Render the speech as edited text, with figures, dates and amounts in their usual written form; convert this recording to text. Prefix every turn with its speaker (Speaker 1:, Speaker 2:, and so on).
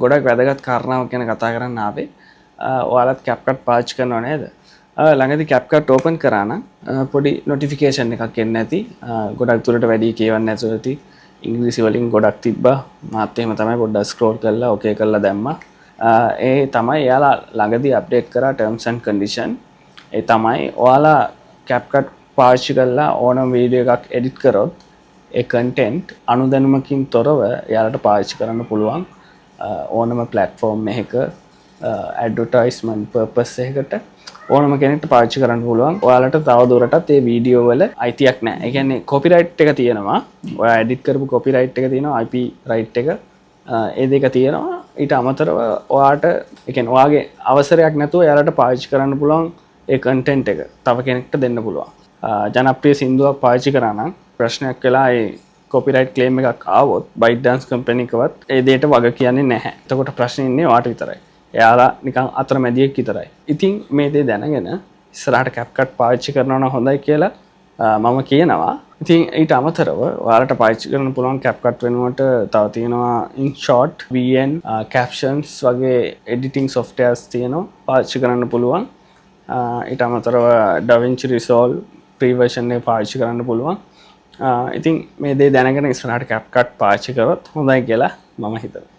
Speaker 1: ගොඩක් වැදගත් කාරණාවක් ගැන කතා කරන්න ආවේ. ඔයාලත් CapCut පාවිච්චි කරනව නේද? ළඟදී CapCut ඕපන් කරා නම් පොඩි නොටිෆිකේෂන් එකක් එන්නේ නැති. ගොඩක් දුරට වැඩි කියවන්න නැතුව ඇති. ඉංග්‍රීසි වලින් ගොඩක් තිබ්බා. මාත් එහෙම තමයි පොඩ්ඩක් ස්ක්‍රෝල් කරලා ඕකේ කරලා දැම්මා. ඒ තමයි එයාලා ළඟදී අප්ඩේට් කරා terms and condition. ඒ තමයි ඔයාලා CapCut පාවිච්චි කරලා ඕනම වීඩියෝ එකක් එඩිට් කරොත් ඒ කන්ටෙන්ට් අනුදැනුමකින් තොරව එයාලට පාවිච්චි කරන්න පුළුවන්. ඕනම ප්ලට්ෆෝර්ම් එකක ඇඩ්වර්ටයිස්මන්ට් පර්පස් එකකට ඕනම කෙනෙක්ට පාවිච්චි කරන්න පුළුවන්. ඔයාලට තව දුරටත් මේ වීඩියෝ වල අයිතියක් නැහැ. ඒ කියන්නේ කොපිරයිට් එක තියෙනවා. ඔයා එඩිට් කරපු කොපිරයිට් එක තියෙනවා, IP රයිට් එක. ඒ දෙක තියෙනවා. ඊට අමතරව ඔයාට ඒ කියන්නේ ඔයාගේ අවසරයක් නැතුව එයාලට පාවිච්චි කරන්න පුළුවන් ඒ කන්ටෙන්ට් එක තව කෙනෙක්ට දෙන්න පුළුවන්. ජනප්‍රිය සින්දුවක් පාවිච්චි කරා නම් ප්‍රශ්නයක් වෙලා ඒ කොපිරයිට් ක්ලේම් එකක් ආවොත් ByteDance කම්පැනි එකවත් ඒ දෙයට වග කියන්නේ නැහැ. එතකොට ප්‍රශ්නේ ඉන්නේ ඔයාට විතරයි. එයාලා නිකන් අතරමැදියෙක් විතරයි. ඉතින් මේ දේ දැනගෙන ඉස්සරහට CapCut පාවිච්චි කරනවා නම් හොඳයි කියලා මම කියනවා. ඉතින් ඊට අමතරව ඔයාලට පාවිච්චි කරන්න පුළුවන් CapCut වෙනුවට තව තියෙනවා InShot, VN, Captions වගේ editing softwares තියෙනවා. පාවිච්චි කරන්න පුළුවන්. ඊට අමතරව DaVinci Resolve free version එක පාවිච්චි කරන්න පුළුවන්. ඉතින් මේ දේ දැනගෙන ඉස්සරහට CapCut පාවිච්චි කරොත් හොඳයි කියලා මම හිතනවා.